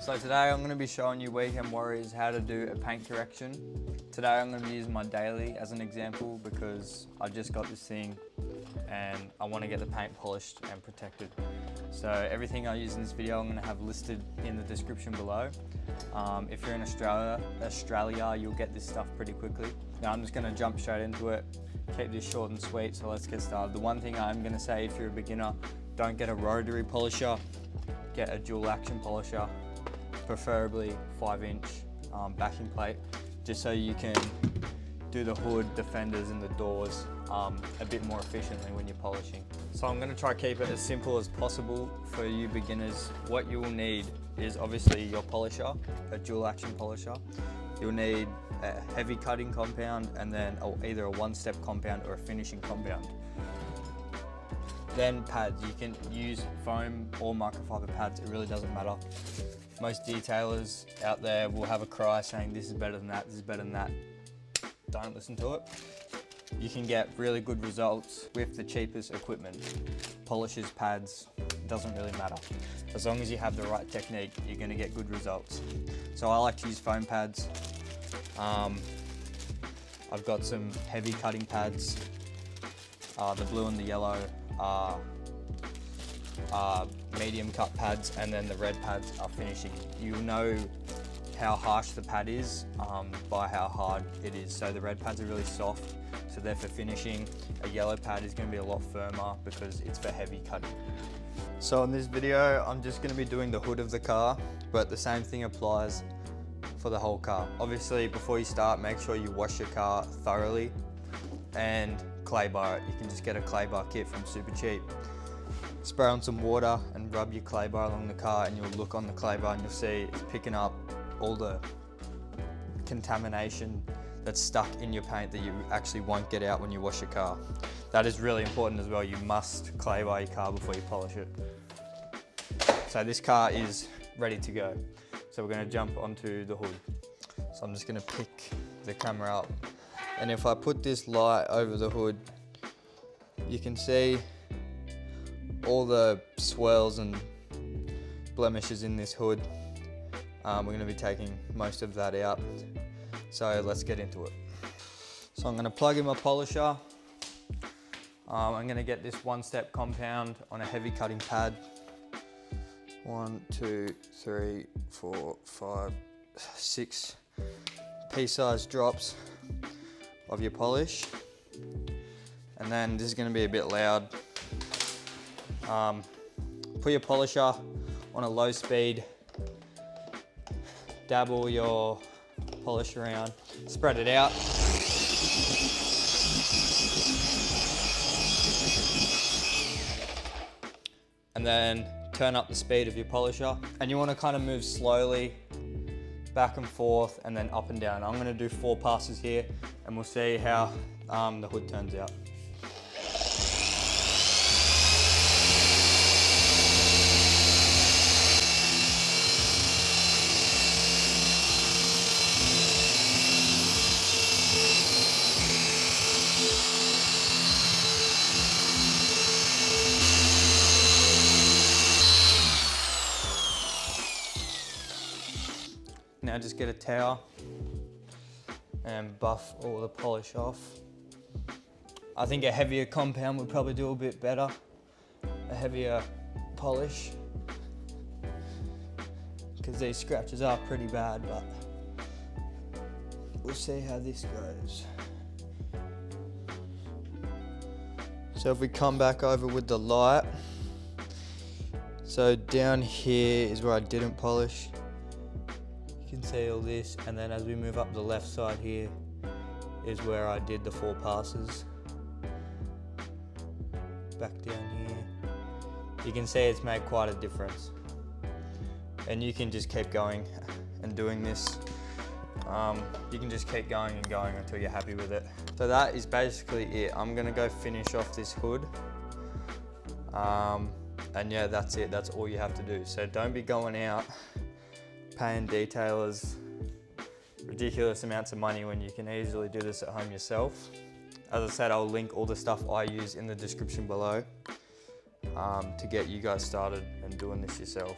So today I'm going to be showing you Weekend Warriors how to do a paint correction. Today I'm going to be using my daily as an example because I just got this thing and I want to get the paint polished and protected. So everything I use in this video I'm going to have listed in the description below. If you're in Australia, you'll get this stuff pretty quickly. Now I'm just going to jump straight into it, keep this short and sweet, so let's get started. The one thing I'm going to say, if you're a beginner, don't get a rotary polisher, get a dual action polisher, preferably 5-inch backing plate, just so you can do the hood, the fenders and the doors a bit more efficiently when you're polishing. So I'm going to try to keep it as simple as possible for you beginners. What you will need is obviously your polisher, a dual action polisher. You'll need a heavy cutting compound and then either a one-step compound or a finishing compound. Then pads, you can use foam or microfiber pads, it really doesn't matter. Most detailers out there will have a cry saying this is better than that, this is better than that. Don't listen to it. You can get really good results with the cheapest equipment. Polishes, pads, doesn't really matter. As long as you have the right technique, you're going to get good results. So I like to use foam pads. I've got some heavy cutting pads. The blue and the yellow are medium cut pads, and then the red pads are finishing. You'll know how harsh the pad is by how hard it is. So the red pads are really soft, so they're for finishing. A yellow pad is going to be a lot firmer because it's for heavy cutting. So in this video, I'm just going to be doing the hood of the car, but the same thing applies for the whole car. Obviously, before you start, make sure you wash your car thoroughly and clay bar it. You can just get a clay bar kit from Supercheap. Spray on some water and rub your clay bar along the car, and you'll look on the clay bar and you'll see it's picking up all the contamination that's stuck in your paint that you actually won't get out when you wash your car. That is really important as well. You must clay bar your car before you polish it. So this car is ready to go. So we're going to jump onto the hood. So I'm just going to pick the camera up, and if I put this light over the hood, you can see all the swirls and blemishes in this hood. We're going to be taking most of that out. So let's get into it. So I'm going to plug in my polisher. I'm going to get this one-step compound on a heavy cutting pad. 1, 2, 3, 4, 5, 6 pea-sized drops of your polish. And then this is going to be a bit loud. Put your polisher on a low speed, dabble your polish around, spread it out. And then turn up the speed of your polisher. And you want to kind of move slowly back and forth and then up and down. I'm going to do 4 passes here and we'll see how the hood turns out. Now just get a towel and buff all the polish off. I think a heavier compound would probably do a bit better, a heavier polish, because these scratches are pretty bad, but we'll see how this goes. So if we come back over with the light, so down here is where I didn't polish. You can see all this, and then as we move up the left side here is where I did the 4 passes. Back down here. You can see it's made quite a difference. And you can just keep going and doing this. You can just keep going and going until you're happy with it. So that is basically it. I'm gonna go finish off this hood. And yeah, that's it. That's all you have to do. So don't be going out paying detailers ridiculous amounts of money when you can easily do this at home yourself. As I said, I'll link all the stuff I use in the description below to get you guys started and doing this yourself.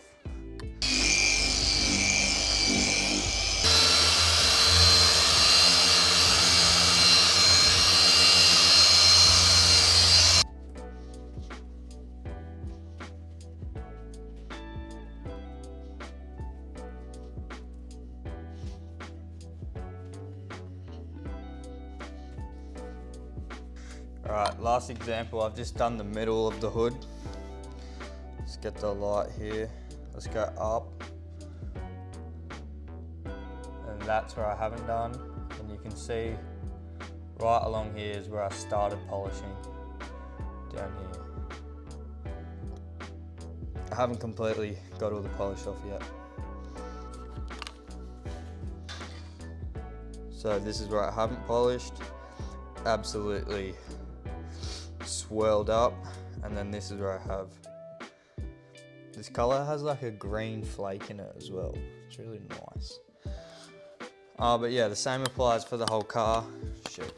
Alright, last example, I've just done the middle of the hood. Let's get the light here. Let's go up. And that's where I haven't done. And you can see right along here is where I started polishing, down here. I haven't completely got all the polish off yet. So this is where I haven't polished. Absolutely swirled up. And then this is where I have. This color has like a green flake in it as well. It's really nice. But yeah, the same applies for the whole car. Shit.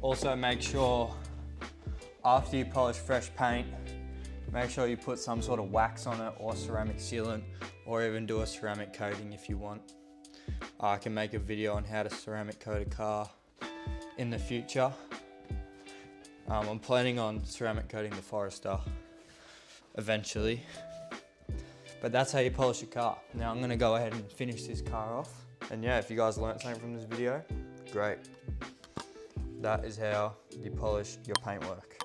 Also make sure after you polish fresh paint, make sure you put some sort of wax on it or ceramic sealant, or even do a ceramic coating if you want. I can make a video on how to ceramic coat a car in the future. I'm planning on ceramic coating the Forester eventually. But that's how you polish a car. Now I'm gonna go ahead and finish this car off. And yeah, if you guys learned something from this video, great. That is how you polish your paintwork.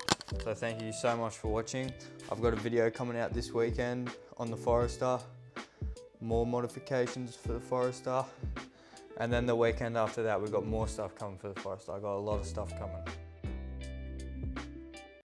So thank you so much for watching. I've got a video coming out this weekend on the Forester. More modifications for the Forester. And then the weekend after that, we've got more stuff coming for the Forester. I got a lot of stuff coming.